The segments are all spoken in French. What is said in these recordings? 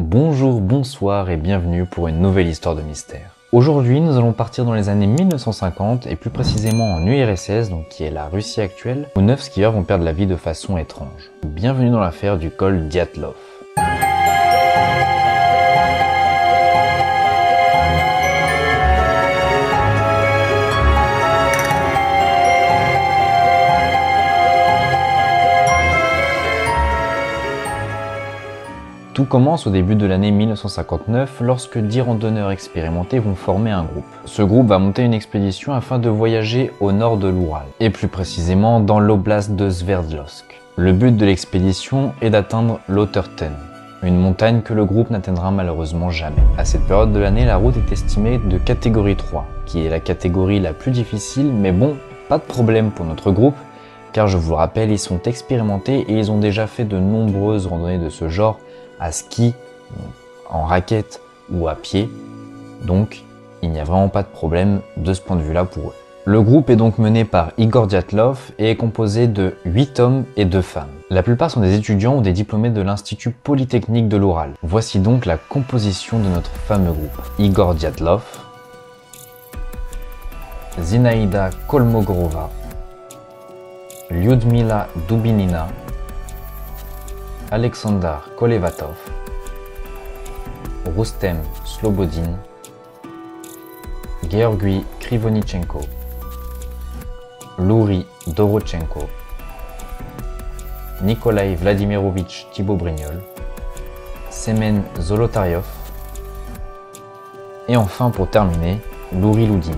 Bonjour, bonsoir et bienvenue pour une nouvelle histoire de mystère. Aujourd'hui, nous allons partir dans les années 1950 et plus précisément en URSS, donc qui est la Russie actuelle, où 9 skieurs vont perdre la vie de façon étrange. Bienvenue dans l'affaire du col Dyatlov. Tout commence au début de l'année 1959 lorsque 10 randonneurs expérimentés vont former un groupe. Ce groupe va monter une expédition afin de voyager au nord de l'Oural, et plus précisément dans l'oblast de Sverdlovsk. Le but de l'expédition est d'atteindre l'Otterten, une montagne que le groupe n'atteindra malheureusement jamais. À cette période de l'année, la route est estimée de catégorie 3, qui est la catégorie la plus difficile, mais bon, pas de problème pour notre groupe, car je vous le rappelle, ils sont expérimentés et ils ont déjà fait de nombreuses randonnées de ce genre, à ski, en raquette ou à pied, donc il n'y a vraiment pas de problème de ce point de vue-là pour eux. Le groupe est donc mené par Igor Dyatlov et est composé de 8 hommes et 2 femmes. La plupart sont des étudiants ou des diplômés de l'Institut Polytechnique de l'Oural. Voici donc la composition de notre fameux groupe. Igor Dyatlov, Zinaïda Kolmogorova, Lyudmila Dubinina, Alexandar Kolevatov, Rustem Slobodin, Georgi Krivonichenko, Louri Dorochenko, Nikolai Vladimirovich Thibault-Brignol, Semen Zolotaryov, et enfin pour terminer, Louri Loudine.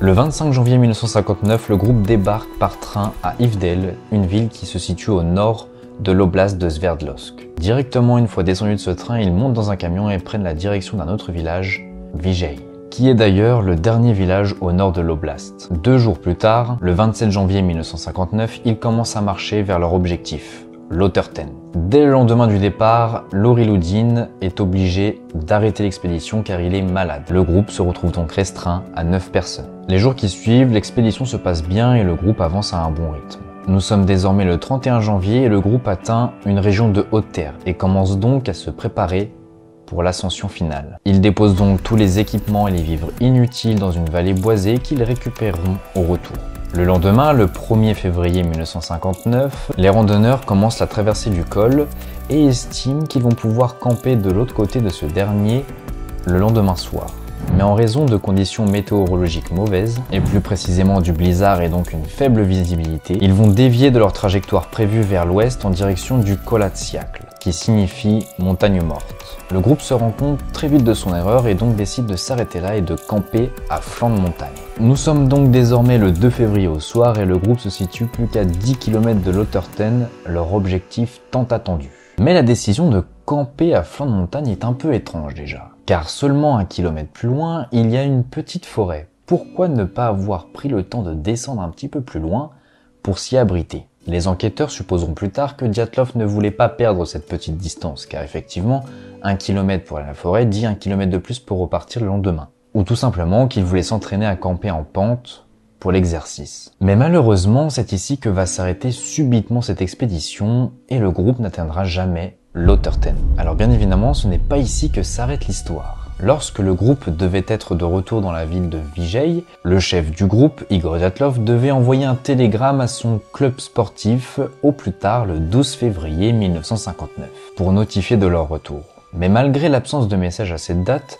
Le 25 janvier 1959, le groupe débarque par train à Ivdel, une ville qui se situe au nord de l'oblast de Sverdlovsk. Directement, une fois descendus de ce train, ils montent dans un camion et prennent la direction d'un autre village, Vijay, qui est d'ailleurs le dernier village au nord de l'oblast. 2 jours plus tard, le 27 janvier 1959, ils commencent à marcher vers leur objectif, l'Otterten. Dès le lendemain du départ, Louri Loudine est obligé d'arrêter l'expédition car il est malade. Le groupe se retrouve donc restreint à 9 personnes. Les jours qui suivent, l'expédition se passe bien et le groupe avance à un bon rythme. Nous sommes désormais le 31 janvier et le groupe atteint une région de haute terre et commence donc à se préparer pour l'ascension finale. Ils déposent donc tous les équipements et les vivres inutiles dans une vallée boisée qu'ils récupéreront au retour. Le lendemain, le 1er février 1959, les randonneurs commencent la traversée du col et estiment qu'ils vont pouvoir camper de l'autre côté de ce dernier le lendemain soir. Mais en raison de conditions météorologiques mauvaises, et plus précisément du blizzard et donc une faible visibilité, ils vont dévier de leur trajectoire prévue vers l'ouest en direction du Kolatsiakl, qui signifie montagne morte. Le groupe se rend compte très vite de son erreur et donc décide de s'arrêter là et de camper à flanc de montagne. Nous sommes donc désormais le 2 février au soir et le groupe se situe plus qu'à 10 km de l'Otterten, leur objectif tant attendu. Mais la décision de camper à flanc de montagne est un peu étrange déjà. Car seulement 1 kilomètre plus loin, il y a une petite forêt. Pourquoi ne pas avoir pris le temps de descendre un petit peu plus loin pour s'y abriter? Les enquêteurs supposeront plus tard que Dyatlov ne voulait pas perdre cette petite distance, car effectivement, 1 kilomètre pour aller à la forêt dit 1 kilomètre de plus pour repartir le lendemain. Ou tout simplement qu'il voulait s'entraîner à camper en pente pour l'exercice. Mais malheureusement, c'est ici que va s'arrêter subitement cette expédition et le groupe n'atteindra jamais l'Otterten. Alors bien évidemment, ce n'est pas ici que s'arrête l'histoire. Lorsque le groupe devait être de retour dans la ville de Vijay, le chef du groupe, Igor Dyatlov, devait envoyer un télégramme à son club sportif au plus tard le 12 février 1959 pour notifier de leur retour. Mais malgré l'absence de message à cette date,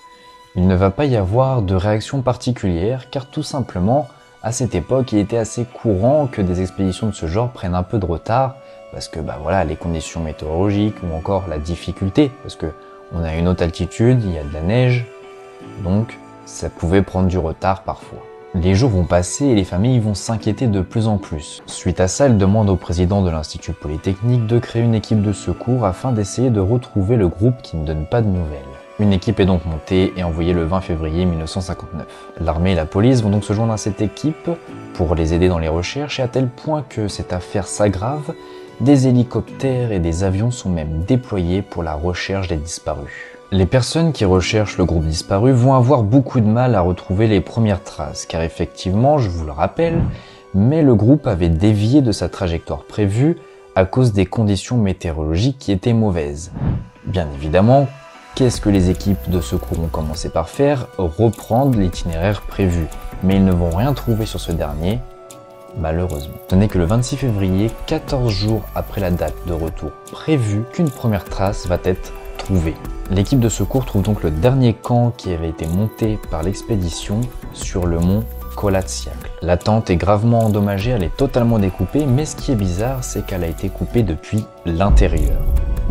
il ne va pas y avoir de réaction particulière car tout simplement, à cette époque, il était assez courant que des expéditions de ce genre prennent un peu de retard parce que voilà, les conditions météorologiques ou encore la difficulté, parce que on a une haute altitude, il y a de la neige, donc ça pouvait prendre du retard parfois. Les jours vont passer et les familles vont s'inquiéter de plus en plus. Suite à ça, elles demandent au président de l'Institut Polytechnique de créer une équipe de secours afin d'essayer de retrouver le groupe qui ne donne pas de nouvelles. Une équipe est donc montée et envoyée le 20 février 1959. L'armée et la police vont donc se joindre à cette équipe pour les aider dans les recherches et à tel point que cette affaire s'aggrave, des hélicoptères et des avions sont même déployés pour la recherche des disparus. Les personnes qui recherchent le groupe disparu vont avoir beaucoup de mal à retrouver les premières traces, car effectivement, je vous le rappelle, mais le groupe avait dévié de sa trajectoire prévue à cause des conditions météorologiques qui étaient mauvaises. Bien évidemment, qu'est-ce que les équipes de secours ont commencé par faire? Reprendre l'itinéraire prévu. Mais ils ne vont rien trouver sur ce dernier, malheureusement. Ce n'est que le 26 février, 14 jours après la date de retour prévue, qu'une première trace va être trouvée. L'équipe de secours trouve donc le dernier camp qui avait été monté par l'expédition sur le mont Kolatsiakl. La tente est gravement endommagée, elle est totalement découpée, mais ce qui est bizarre, c'est qu'elle a été coupée depuis l'intérieur.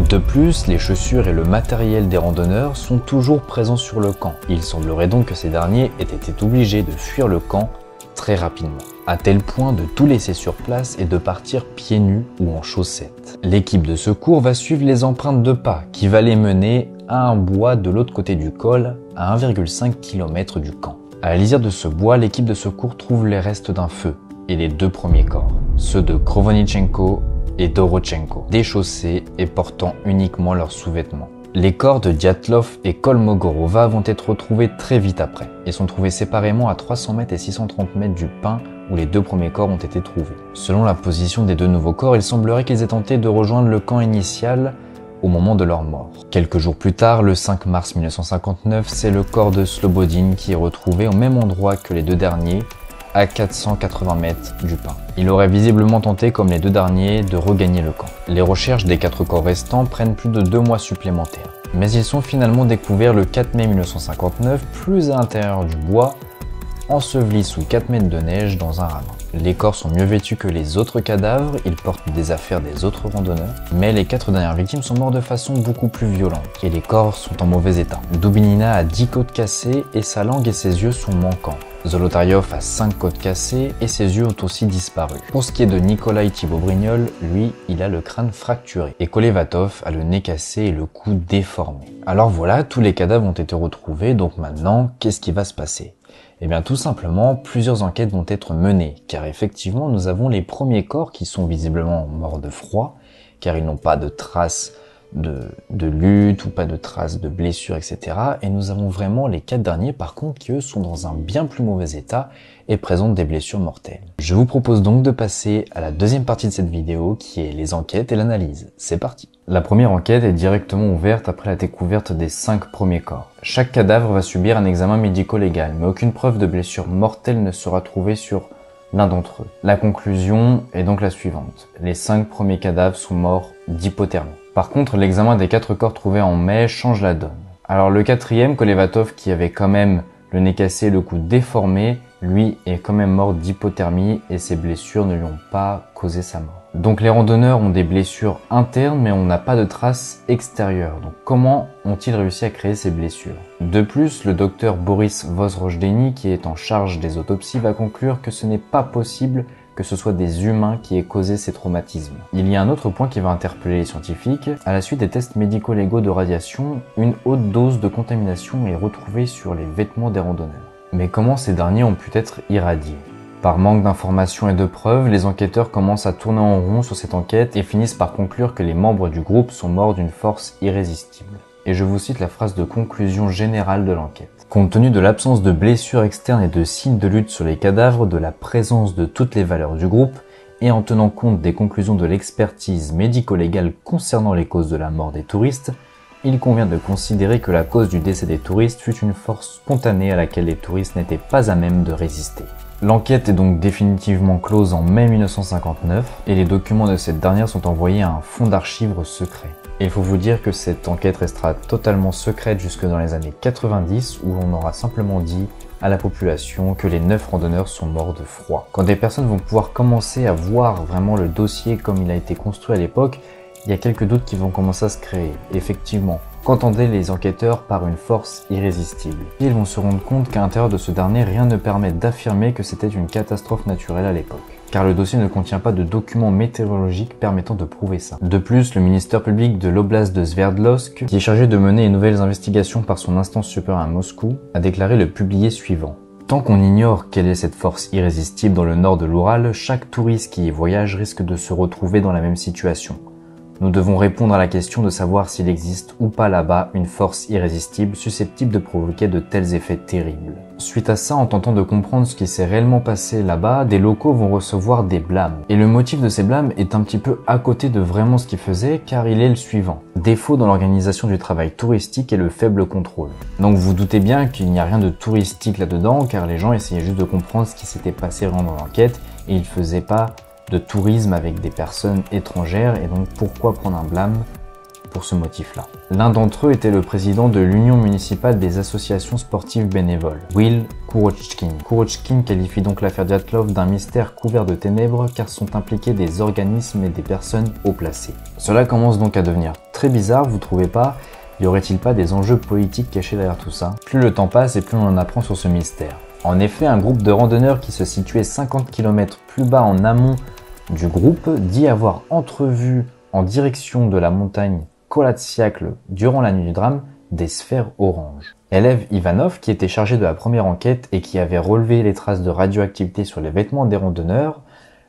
De plus, les chaussures et le matériel des randonneurs sont toujours présents sur le camp. Il semblerait donc que ces derniers aient été obligés de fuir le camp très rapidement, à tel point de tout laisser sur place et de partir pieds nus ou en chaussettes. L'équipe de secours va suivre les empreintes de pas qui va les mener à un bois de l'autre côté du col, à 1,5 km du camp. À la lisière de ce bois, l'équipe de secours trouve les restes d'un feu et les deux premiers corps, ceux de Krovanichenko et Dorochenko, déchaussés et portant uniquement leurs sous-vêtements. Les corps de Dyatlov et Kolmogorova vont être retrouvés très vite après et sont trouvés séparément à 300 mètres et 630 mètres du pin où les deux premiers corps ont été trouvés. Selon la position des deux nouveaux corps, il semblerait qu'ils aient tenté de rejoindre le camp initial au moment de leur mort. Quelques jours plus tard, le 5 mars 1959, c'est le corps de Slobodin qui est retrouvé au même endroit que les deux derniers, à 480 mètres du pin. Il aurait visiblement tenté, comme les deux derniers, de regagner le camp. Les recherches des 4 corps restants prennent plus de 2 mois supplémentaires. Mais ils sont finalement découverts le 4 mai 1959, plus à l'intérieur du bois, ensevelis sous 4 mètres de neige dans un ravin. Les corps sont mieux vêtus que les autres cadavres, ils portent des affaires des autres randonneurs, mais les 4 dernières victimes sont mortes de façon beaucoup plus violente, et les corps sont en mauvais état. Dubinina a 10 côtes cassées et sa langue et ses yeux sont manquants. Zolotaryov a 5 côtes cassées et ses yeux ont aussi disparu. Pour ce qui est de Nikolai Thibault-Brignol, lui, il a le crâne fracturé, et Kolevatov a le nez cassé et le cou déformé. Alors voilà, tous les cadavres ont été retrouvés, donc maintenant, qu'est-ce qui va se passer? Eh bien tout simplement, plusieurs enquêtes vont être menées, car effectivement nous avons les premiers corps qui sont visiblement morts de froid, car ils n'ont pas de traces de lutte ou pas de traces de blessures, etc. Et nous avons vraiment les 4 derniers par contre qui eux sont dans un bien plus mauvais état et présentent des blessures mortelles. Je vous propose donc de passer à la deuxième partie de cette vidéo qui est les enquêtes et l'analyse. C'est parti. La première enquête est directement ouverte après la découverte des 5 premiers corps. Chaque cadavre va subir un examen médico-légal, mais aucune preuve de blessure mortelle ne sera trouvée sur l'un d'entre eux. La conclusion est donc la suivante. Les 5 premiers cadavres sont morts d'hypothermie. Par contre, l'examen des 4 corps trouvés en mai change la donne. Alors le 4e, Kolevatov, qui avait quand même le nez cassé, le cou déformé, lui est quand même mort d'hypothermie et ses blessures ne lui ont pas causé sa mort. Donc les randonneurs ont des blessures internes mais on n'a pas de traces extérieures. Donc comment ont-ils réussi à créer ces blessures? De plus, le docteur Boris Vozrojdeny, qui est en charge des autopsies, va conclure que ce n'est pas possible que ce soit des humains qui aient causé ces traumatismes. Il y a un autre point qui va interpeller les scientifiques. À la suite des tests médico-légaux de radiation, une haute dose de contamination est retrouvée sur les vêtements des randonneurs. Mais comment ces derniers ont pu être irradiés? Par manque d'informations et de preuves, les enquêteurs commencent à tourner en rond sur cette enquête et finissent par conclure que les membres du groupe sont morts d'une force irrésistible. Et je vous cite la phrase de conclusion générale de l'enquête. Compte tenu de l'absence de blessures externes et de signes de lutte sur les cadavres, de la présence de toutes les valeurs du groupe, et en tenant compte des conclusions de l'expertise médico-légale concernant les causes de la mort des touristes, il convient de considérer que la cause du décès des touristes fut une force spontanée à laquelle les touristes n'étaient pas à même de résister. L'enquête est donc définitivement close en mai 1959 et les documents de cette dernière sont envoyés à un fonds d'archives secret. Et il faut vous dire que cette enquête restera totalement secrète jusque dans les années 90 où on aura simplement dit à la population que les 9 randonneurs sont morts de froid. Quand des personnes vont pouvoir commencer à voir vraiment le dossier comme il a été construit à l'époque, il y a quelques doutes qui vont commencer à se créer. Effectivement, qu'entendaient les enquêteurs par une force irrésistible? Et ils vont se rendre compte qu'à l'intérieur de ce dernier, rien ne permet d'affirmer que c'était une catastrophe naturelle à l'époque. Car le dossier ne contient pas de documents météorologiques permettant de prouver ça. De plus, le ministère public de l'oblast de Sverdlovsk, qui est chargé de mener les nouvelles investigations par son instance supérieure à Moscou, a déclaré le publié suivant. Tant qu'on ignore quelle est cette force irrésistible dans le nord de l'Oural, chaque touriste qui y voyage risque de se retrouver dans la même situation. Nous devons répondre à la question de savoir s'il existe ou pas là-bas une force irrésistible susceptible de provoquer de tels effets terribles. Suite à ça, en tentant de comprendre ce qui s'est réellement passé là-bas, des locaux vont recevoir des blâmes. Et le motif de ces blâmes est un petit peu à côté de vraiment ce qu'ils faisaient, car il est le suivant. Défaut dans l'organisation du travail touristique et le faible contrôle. Donc vous doutez bien qu'il n'y a rien de touristique là-dedans, car les gens essayaient juste de comprendre ce qui s'était passé vraiment dans l'enquête, et ils faisaient pas de tourisme avec des personnes étrangères, et donc pourquoi prendre un blâme pour ce motif-là. L'un d'entre eux était le président de l'Union municipale des associations sportives bénévoles, Will Kurochkin. Kurochkin qualifie donc l'affaire Dyatlov d'un mystère couvert de ténèbres car sont impliqués des organismes et des personnes haut placées. Cela commence donc à devenir très bizarre, vous trouvez pas? Y aurait-il pas des enjeux politiques cachés derrière tout ça? Plus le temps passe et plus on en apprend sur ce mystère. En effet, un groupe de randonneurs qui se situait 50 km plus bas en amont du groupe dit avoir entrevu en direction de la montagne Kolatsiakl durant la nuit du drame des sphères oranges. Élève Ivanov, qui était chargé de la première enquête et qui avait relevé les traces de radioactivité sur les vêtements des randonneurs,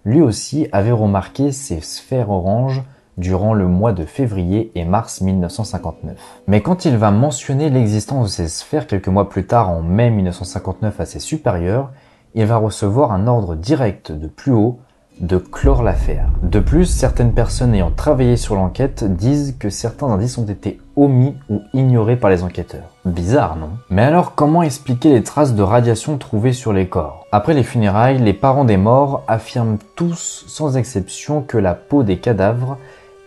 lui aussi avait remarqué ces sphères oranges durant le mois de février et mars 1959. Mais quand il va mentionner l'existence de ces sphères quelques mois plus tard en mai 1959 à ses supérieurs, il va recevoir un ordre direct de plus haut de clore l'affaire. De plus, certaines personnes ayant travaillé sur l'enquête disent que certains indices ont été omis ou ignorés par les enquêteurs. Bizarre, non? Mais alors, comment expliquer les traces de radiation trouvées sur les corps? Après les funérailles, les parents des morts affirment tous, sans exception, que la peau des cadavres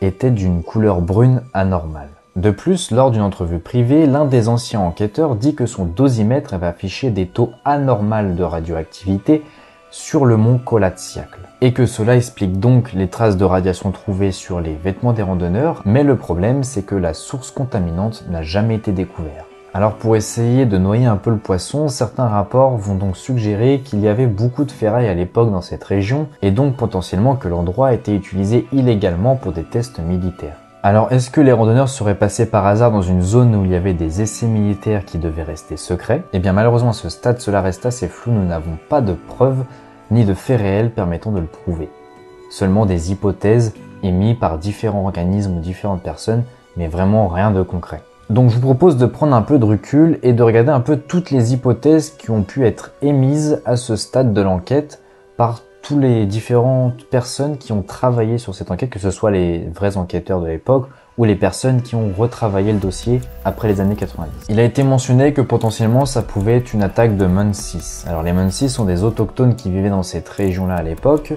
était d'une couleur brune anormale. De plus, lors d'une entrevue privée, l'un des anciens enquêteurs dit que son dosimètre avait affiché des taux anormaux de radioactivité sur le mont Kolatsiakl. Et que cela explique donc les traces de radiation trouvées sur les vêtements des randonneurs, mais le problème c'est que la source contaminante n'a jamais été découverte. Alors pour essayer de noyer un peu le poisson, certains rapports vont donc suggérer qu'il y avait beaucoup de ferraille à l'époque dans cette région, et donc potentiellement que l'endroit a été utilisé illégalement pour des tests militaires. Alors est-ce que les randonneurs seraient passés par hasard dans une zone où il y avait des essais militaires qui devaient rester secrets? Eh bien malheureusement à ce stade cela reste assez flou, nous n'avons pas de preuves ni de faits réels permettant de le prouver. Seulement des hypothèses émises par différents organismes ou différentes personnes, mais vraiment rien de concret. Donc je vous propose de prendre un peu de recul et de regarder un peu toutes les hypothèses qui ont pu être émises à ce stade de l'enquête par tous les différentes personnes qui ont travaillé sur cette enquête, que ce soit les vrais enquêteurs de l'époque ou les personnes qui ont retravaillé le dossier après les années 90. Il a été mentionné que potentiellement ça pouvait être une attaque de Munsis. Alors les Munsis sont des autochtones qui vivaient dans cette région-là à l'époque.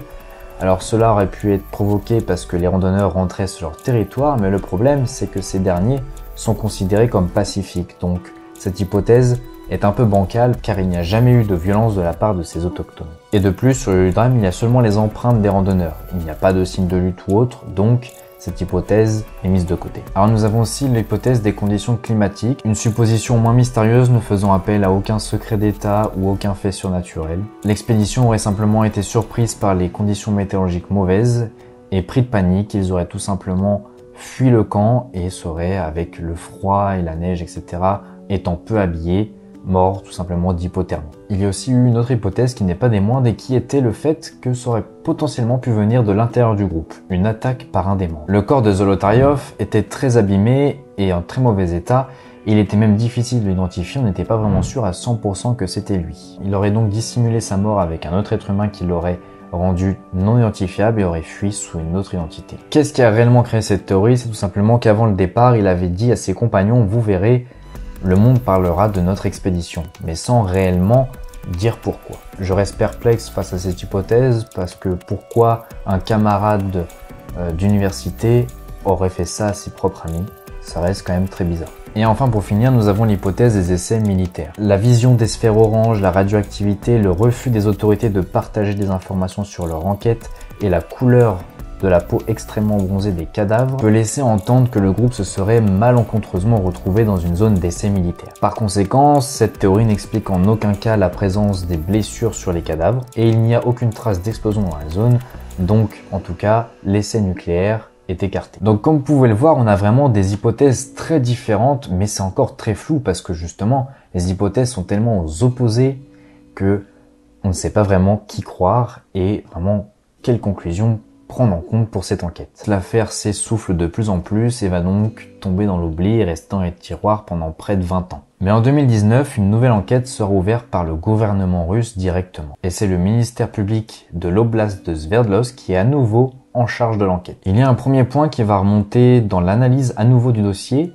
Alors cela aurait pu être provoqué parce que les randonneurs rentraient sur leur territoire, mais le problème c'est que ces derniers sont considérés comme pacifiques. Donc cette hypothèse est un peu bancale car il n'y a jamais eu de violence de la part de ces autochtones. Et de plus, sur le drame, il y a seulement les empreintes des randonneurs. Il n'y a pas de signe de lutte ou autre, donc cette hypothèse est mise de côté. Alors nous avons aussi l'hypothèse des conditions climatiques, une supposition moins mystérieuse ne faisant appel à aucun secret d'État ou aucun fait surnaturel. L'expédition aurait simplement été surprise par les conditions météorologiques mauvaises et pris de panique, ils auraient tout simplement fui le camp et seraient, avec le froid et la neige, etc., étant peu habillés, morts tout simplement d'hypothermie. Il y a aussi eu une autre hypothèse qui n'est pas des moindres et qui était le fait que ça aurait potentiellement pu venir de l'intérieur du groupe, une attaque par un démon. Le corps de Zolotaryov était très abîmé et en très mauvais état, il était même difficile de l'identifier, on n'était pas vraiment sûr à 100% que c'était lui. Il aurait donc dissimulé sa mort avec un autre être humain qui l'aurait rendu non identifiable et aurait fui sous une autre identité. Qu'est-ce qui a réellement créé cette théorie? C'est tout simplement qu'avant le départ, il avait dit à ses compagnons, vous verrez, le monde parlera de notre expédition, mais sans réellement dire pourquoi. Je reste perplexe face à cette hypothèse parce que pourquoi un camarade d'université aurait fait ça à ses propres amis? Ça reste quand même très bizarre. Et enfin pour finir, nous avons l'hypothèse des essais militaires. La vision des sphères oranges, la radioactivité, le refus des autorités de partager des informations sur leur enquête et la couleur de la peau extrêmement bronzée des cadavres peut laisser entendre que le groupe se serait malencontreusement retrouvé dans une zone d'essai militaire. Par conséquent, cette théorie n'explique en aucun cas la présence des blessures sur les cadavres et il n'y a aucune trace d'explosion dans la zone, donc en tout cas l'essai nucléaire est écarté. Donc comme vous pouvez le voir, on a vraiment des hypothèses très différentes, mais c'est encore très flou parce que justement les hypothèses sont tellement aux opposés que on ne sait pas vraiment qui croire et vraiment quelle conclusion prendre en compte pour cette enquête. L'affaire s'essouffle de plus en plus et va donc tomber dans l'oubli et rester dans les tiroirs pendant près de 20 ans. Mais en 2019, une nouvelle enquête sera ouverte par le gouvernement russe directement. Et c'est le ministère public de l'oblast de Sverdlovsk qui est à nouveau en charge de l'enquête. Il y a un premier point qui va remonter dans l'analyse à nouveau du dossier,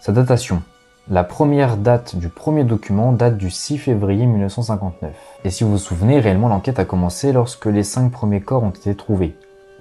sa datation. La première date du premier document date du 6 février 1959. Et si vous vous souvenez, réellement l'enquête a commencé lorsque les 5 premiers corps ont été trouvés.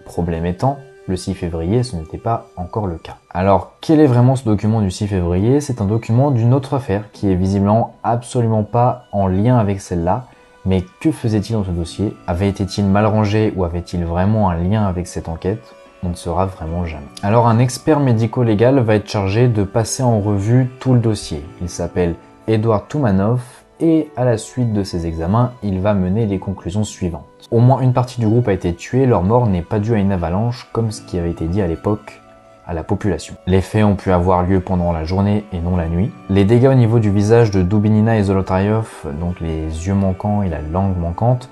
Problème étant, le 6 février, ce n'était pas encore le cas. Alors, quel est vraiment ce document du 6 février? C'est un document d'une autre affaire qui est visiblement absolument pas en lien avec celle-là. Mais que faisait-il dans ce dossier? Avait-il mal rangé ou avait-il vraiment un lien avec cette enquête? On ne saura vraiment jamais. Alors un expert médico-légal va être chargé de passer en revue tout le dossier. Il s'appelle Edouard Toumanov et à la suite de ses examens, il va mener les conclusions suivantes. Au moins une partie du groupe a été tuée, leur mort n'est pas due à une avalanche comme ce qui avait été dit à l'époque à la population. Les faits ont pu avoir lieu pendant la journée et non la nuit. Les dégâts au niveau du visage de Dubinina et Zolotaryov, donc les yeux manquants et la langue manquante,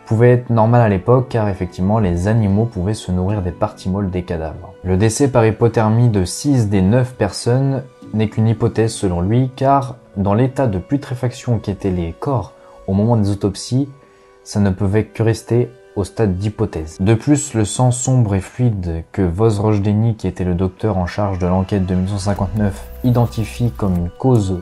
pouvaient être normales à l'époque car effectivement les animaux pouvaient se nourrir des parties molles des cadavres. Le décès par hypothermie de 6 des 9 personnes n'est qu'une hypothèse selon lui car dans l'état de putréfaction qu'étaient les corps au moment des autopsies, ça ne pouvait que rester au stade d'hypothèse. De plus, le sang sombre et fluide que Vozrojdeny, qui était le docteur en charge de l'enquête de 1959, identifie comme une cause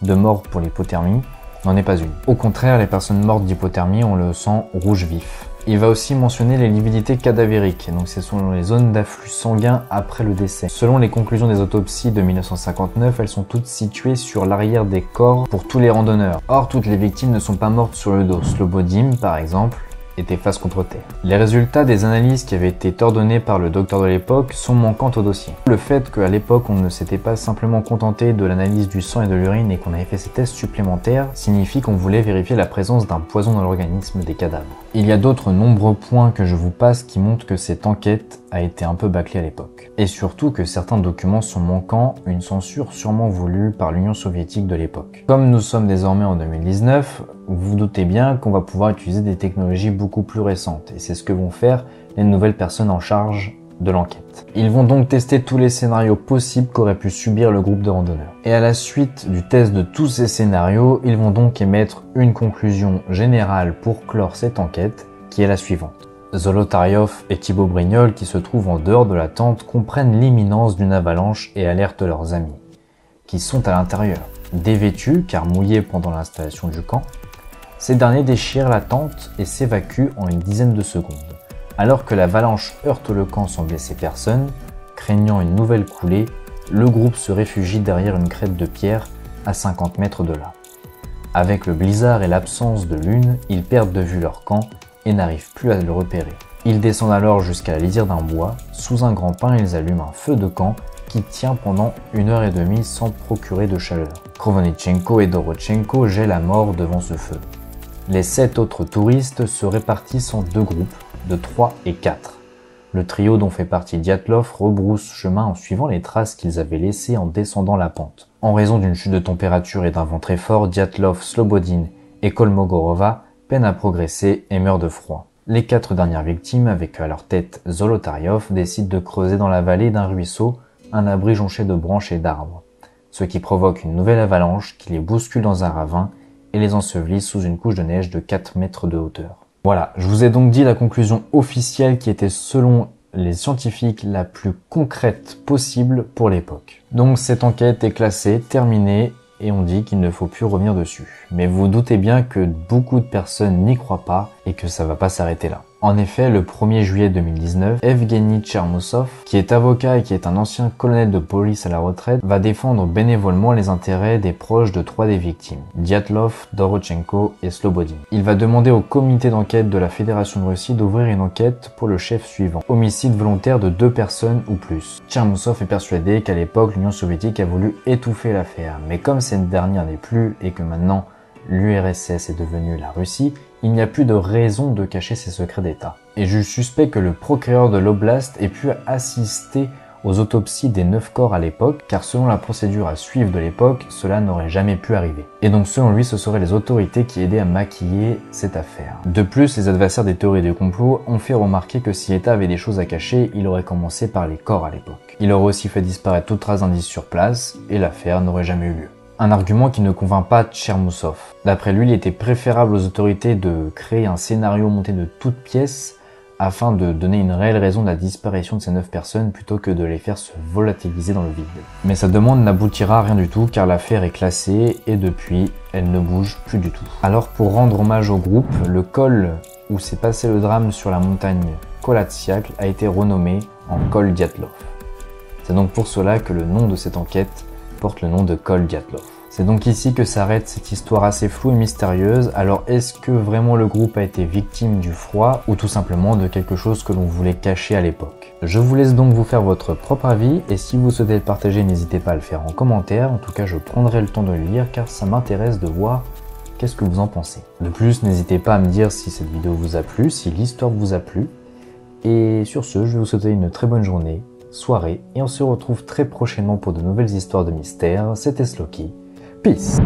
de mort pour l'hypothermie, n'en est pas une. Au contraire, les personnes mortes d'hypothermie ont le sang rouge vif. Il va aussi mentionner les lividités cadavériques, donc ce sont les zones d'afflux sanguin après le décès. Selon les conclusions des autopsies de 1959, elles sont toutes situées sur l'arrière des corps pour tous les randonneurs. Or, toutes les victimes ne sont pas mortes sur le dos. Slobodin, par exemple, était face contre terre. Les résultats des analyses qui avaient été ordonnées par le docteur de l'époque sont manquants au dossier. Le fait qu'à l'époque on ne s'était pas simplement contenté de l'analyse du sang et de l'urine et qu'on avait fait ces tests supplémentaires signifie qu'on voulait vérifier la présence d'un poison dans l'organisme des cadavres. Il y a d'autres nombreux points que je vous passe qui montrent que cette enquête a été un peu bâclée à l'époque. Et surtout que certains documents sont manquants, une censure sûrement voulue par l'Union soviétique de l'époque. Comme nous sommes désormais en 2019, vous vous doutez bien qu'on va pouvoir utiliser des technologies beaucoup plus récentes, et c'est ce que vont faire les nouvelles personnes en charge de l'enquête. Ils vont donc tester tous les scénarios possibles qu'aurait pu subir le groupe de randonneurs. Et à la suite du test de tous ces scénarios, ils vont donc émettre une conclusion générale pour clore cette enquête, qui est la suivante. Zolotaryov et Thibaut Brignol, qui se trouvent en dehors de la tente, comprennent l'imminence d'une avalanche et alertent leurs amis, qui sont à l'intérieur. Dévêtus, car mouillés pendant l'installation du camp, ces derniers déchirent la tente et s'évacuent en une dizaine de secondes. Alors que l'avalanche heurte le camp sans blesser personne, craignant une nouvelle coulée, le groupe se réfugie derrière une crête de pierre à 50 mètres de là. Avec le blizzard et l'absence de lune, ils perdent de vue leur camp et n'arrivent plus à le repérer. Ils descendent alors jusqu'à la lisière d'un bois. Sous un grand pin, ils allument un feu de camp qui tient pendant 1h30 sans procurer de chaleur. Krovanichenko et Dorotchenko gèlent à mort devant ce feu. Les 7 autres touristes se répartissent en 2 groupes, de 3 et 4. Le trio dont fait partie Dyatlov rebrousse chemin en suivant les traces qu'ils avaient laissées en descendant la pente. En raison d'une chute de température et d'un vent très fort, Dyatlov, Slobodin et Kolmogorova peinent à progresser et meurent de froid. Les 4 dernières victimes, avec à leur tête Zolotaryov, décident de creuser dans la vallée d'un ruisseau un abri jonché de branches et d'arbres, ce qui provoque une nouvelle avalanche qui les bouscule dans un ravin et les ensevelit sous une couche de neige de 4 mètres de hauteur. Voilà, je vous ai donc dit la conclusion officielle qui était selon les scientifiques la plus concrète possible pour l'époque. Donc cette enquête est classée, terminée, et on dit qu'il ne faut plus revenir dessus. Mais vous doutez bien que beaucoup de personnes n'y croient pas et que ça va pas s'arrêter là. En effet, le 1er juillet 2019, Evgeny Tchermoussov, qui est avocat et qui est un ancien colonel de police à la retraite, va défendre bénévolement les intérêts des proches de 3 des victimes, Dyatlov, Dorotchenko et Slobodin. Il va demander au comité d'enquête de la Fédération de Russie d'ouvrir une enquête pour le chef suivant, homicide volontaire de 2 personnes ou plus. Tchermoussov est persuadé qu'à l'époque, l'Union soviétique a voulu étouffer l'affaire, mais comme cette dernière n'est plus et que maintenant l'URSS est devenue la Russie, il n'y a plus de raison de cacher ses secrets d'État. Et je suspecte que le procureur de l'oblast ait pu assister aux autopsies des 9 corps à l'époque, car selon la procédure à suivre de l'époque, cela n'aurait jamais pu arriver. Et donc selon lui, ce seraient les autorités qui aidaient à maquiller cette affaire. De plus, les adversaires des théories du complot ont fait remarquer que si l'État avait des choses à cacher, il aurait commencé par les corps à l'époque. Il aurait aussi fait disparaître toute trace d'indice sur place, et l'affaire n'aurait jamais eu lieu. Un argument qui ne convainc pas Tchermoussov. D'après lui, il était préférable aux autorités de créer un scénario monté de toutes pièces afin de donner une réelle raison de la disparition de ces 9 personnes plutôt que de les faire se volatiliser dans le vide. Mais sa demande n'aboutira à rien du tout car l'affaire est classée et depuis, elle ne bouge plus du tout. Alors pour rendre hommage au groupe, le col où s'est passé le drame sur la montagne Kolatsiakl a été renommé en col Dyatlov. C'est donc pour cela que le nom de cette enquête porte le nom de col Dyatlov. C'est donc ici que s'arrête cette histoire assez floue et mystérieuse. Alors est-ce que vraiment le groupe a été victime du froid ou tout simplement de quelque chose que l'on voulait cacher à l'époque? Je vous laisse donc vous faire votre propre avis et si vous souhaitez le partager, n'hésitez pas à le faire en commentaire. En tout cas, je prendrai le temps de le lire car ça m'intéresse de voir qu'est-ce que vous en pensez. De plus, n'hésitez pas à me dire si cette vidéo vous a plu, si l'histoire vous a plu. Et sur ce, je vais vous souhaiter une très bonne journée, soirée et on se retrouve très prochainement pour de nouvelles histoires de mystère. C'était Slowky. Peace.